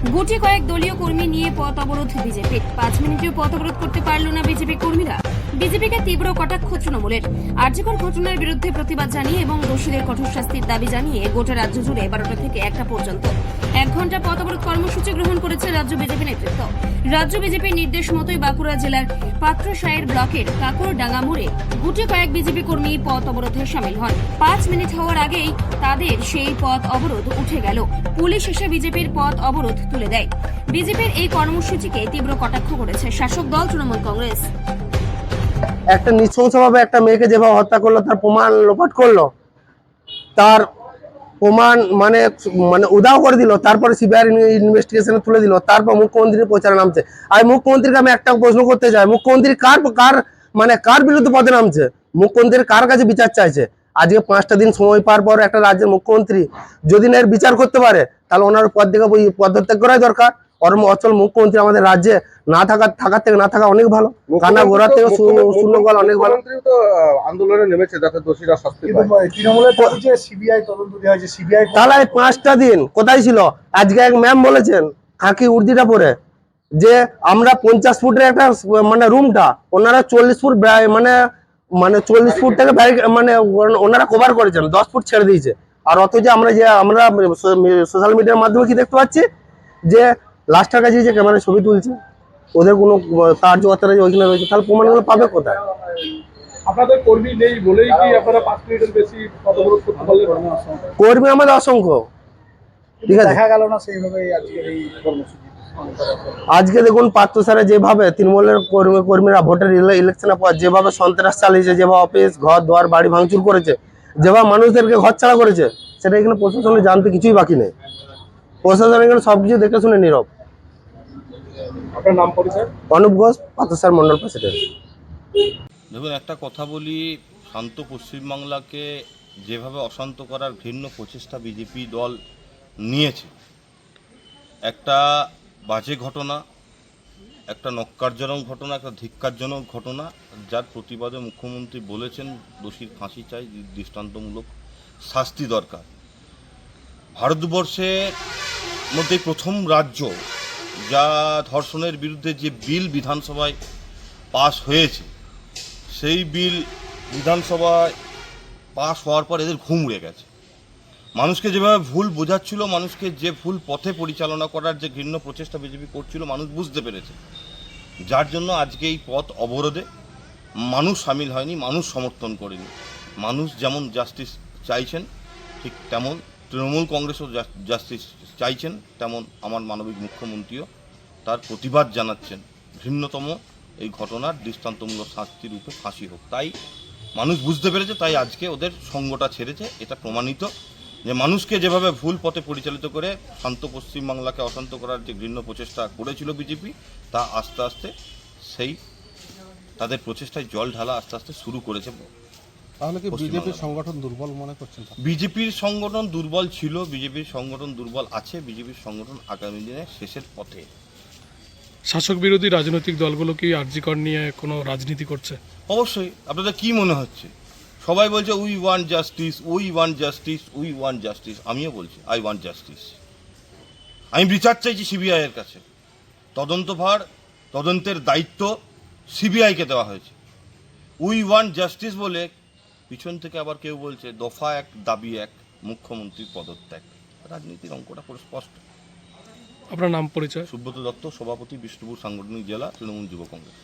গুটি কয়েক দলীয় কর্মী নিয়ে পথ অবরোধ বিজেপির। 5 মিনিটেও পথ অবরোধ করতে পারল না বিজেপি কর্মীরা। বিজেপিকে তীব্র কটাক্ষ তৃণমূলের। আর্যিকর ঘটনার বিরুদ্ধে প্রতিবাদ জানিয়ে এবং দোষীদের কঠোর শাস্তির দাবি জানিয়ে গোটা রাজ্য জুড়ে 12টা থেকে 1টা পর্যন্ত 1 ঘন্টা পথ অবরোধ কর্মসূচি গ্রহণ করেছে রাজ্য বিজেপি নেতৃত্ব। রাজ্য বিজেপির নির্দেশ মতোই বাঁকুড়া জেলার পাত্রসায়ের ব্লকের কাকরডাঙ্গা মোড়ে গুটি কয়েক বিজেপি কর্মী পথ অবরোধে সামিল হন। 5 মিনিট হওয়ার আগেই তাদের সেই পথ অবরোধ উঠে গেল। পুলিশ এসে বিজেপির পথ অবরোধ তুলে দেয়। বিজেপির এই কর্মসূচিকে তীব্র কটাক্ষ করেছে শাসক দল তৃণমূল কংগ্রেস। একটা নৃশংসভাবে একটা মেয়েকে যেভাবে হত্যা করলো, তার প্রমাণ লোপাট করলো, তার প্রমাণ মানে মানে উধাও করে দিল, তারপরে সিবিআই ইনভেস্টিগেশনে তুলে দিল, তারপর মুখ্যমন্ত্রীর প্রচারে নামছে। আর মুখ্যমন্ত্রীকে আমি একটা প্রশ্ন করতে চাই, মুখ্যমন্ত্রী কার বিরুদ্ধে পদে নামছে? মুখ্যমন্ত্রীর কার কাছে বিচার চাইছে? আজকে 5টা দিন সময় পাওয়ার পর একটা রাজ্যের মুখ্যমন্ত্রী যদি না এর বিচার করতে পারে, তাহলে ওনার পদ থেকে পদত্যাগ করাই দরকার। অচল মুখ্যমন্ত্রী আমাদের রাজ্যে না থাকার থেকে না থাকা অনেক ভালো, কানা ঘোরা থেকে শূন্য গলা অনেক ভালো। আন্দোলনে নেমেছে যাতে দোষীরা শাস্তি পায়। তৃণমূলের দাবি যে সিবিআই তদন্ত দেওয়া হয়েছে, সিবিআই তাহলে 5টা দিন কোথায় ছিল? আজকে এক ম্যাম বলেছেন খাকি উর্দিটা পরে যে আমরা 50 ফুটের একটা মানে রুমটা ওনারা 40 ফুট মানে 40 ফুট থেকে মানে ওনারা কভার করেছেন, 10 ফুট ছেড়ে দিয়েছে। আর অথচ আমরা সোশ্যাল মিডিয়ার মাধ্যমে কি দেখতে পাচ্ছি যে লাস্টের কাছে যে ক্যামেরা ছবি তুলছে, ওদের কোনো তার জোয়াতারা যে ওইখানে রয়েছে, তাহলে প্রমাণগুলো পাবে কোথায়? আপনাদের কর্মী নেই বলেই কি আপনারা 5 মিনিটের বেশি পথ অবরোধ করতে পারলেন না? কর্মী আমাদের অসংখ্য, ঠিক আছে। দেখা গেল না সেইভাবে আজকের এই কর্মসূচি। আজকে দেখুন পাত্রসারে যেভাবে তৃণমূলের কর্মীরা ভোটের ইলেকশনের পর যেভাবে সন্ত্রাস চালিয়েছে, যেভাবে অফিস ঘর দুয়ার বাড়ি ভাঙচুর করেছে, যেভাবে মানুষদেরকে ঘর ছাড়া করেছে, সেটা এখানে প্রশাসনে জানতে কিছুই বাকি নেই। প্রশাসন এখানে সবকিছু দেখে শুনে নীরব। আপনার নাম পরিচয়? অনুপ ঘোষ, পাত্রসার মন্ডল প্রেসিডেন্ট। দেখুন, একটা কথা বলি, শান্ত পশ্চিমবাংলাকে যেভাবে অশান্ত করার ঘৃণ্য প্রচেষ্টা বিজেপি দল নিয়েছে, একটা বাজে ঘটনা, একটা নক্কারজনক ঘটনা, একটা ধিক্কারজনক ঘটনা, যার প্রতিবাদে মুখ্যমন্ত্রী বলেছেন দোষীর ফাঁসি চাই, দৃষ্টান্তমূলক শাস্তি দরকার। ভারতবর্ষের মধ্যে প্রথম রাজ্য যা ধর্ষণের বিরুদ্ধে যে বিল বিধানসভায় পাস হয়েছে, সেই বিল বিধানসভায় পাস হওয়ার পর এদের ঘুম উড়ে গেছে। মানুষকে যেভাবে ভুল বোঝাচ্ছিল, মানুষকে যে ভুল পথে পরিচালনা করার যে ঘৃণ্য প্রচেষ্টা বিজেপি করছিল, মানুষ বুঝতে পেরেছে। যার জন্য আজকে এই পথ অবরোধে মানুষ সামিল হয়নি, মানুষ সমর্থন করেনি। মানুষ যেমন জাস্টিস চাইছেন, ঠিক তেমন তৃণমূল কংগ্রেসও জাস্টিস চাইছেন, তেমন আমার মানবিক মুখ্যমন্ত্রীও তার প্রতিবাদ জানাচ্ছেন। ঘৃণ্যতম এই ঘটনার দৃষ্টান্তমূলক শাস্তির রূপে ফাঁসি হোক, তাই মানুষ বুঝতে পেরেছে, তাই আজকে ওদের সঙ্গটা ছেড়েছে। এটা প্রমাণিত যে মানুষকে যেভাবে ভুল পথে পরিচালিত করে শান্ত পশ্চিমবাংলাকে অশান্ত করার যে ঘৃণ্য প্রচেষ্টা করেছিল বিজেপি, তা আস্তে আস্তে সেই তাদের প্রচেষ্টায় জল ঢালা আস্তে আস্তে শুরু করেছে। তাহলে কি বিজেপির সংগঠন দুর্বল মনে করছেন? বিজেপির সংগঠন দুর্বল ছিল, বিজেপির সংগঠন দুর্বল আছে, বিজেপির সংগঠন আগামী দিনে শেষের পথে। শাসক বিরোধী রাজনৈতিক দলগুলো কি আরজিকর নিয়ে কোনো রাজনীতি করছে? অবশ্যই। আপনাদের কি মনে হচ্ছে? সবাই বলছে we want justice, we want justice, we want justice. আমিও বলছি আই ওয়ান্ট জাস্টিস। আমি বিচার চাইছি সিবিআই এর কাছে। তদন্তভার, তদন্তের দায়িত্ব সিবিআইকে দেওয়া হয়েছে। উই ওয়ান্ট জাস্টিস বলে পিছন থেকে আবার কেউ বলছে দফা এক দাবি এক, মুখ্যমন্ত্রীর পদত্যাগ। রাজনীতির অঙ্কটা পুরো স্পষ্ট। আপনার নাম পরিচয়? সুব্রত দত্ত, সভাপতি, বিষ্ণুপুর সাংগঠনিক জেলা তৃণমূল যুব কংগ্রেস।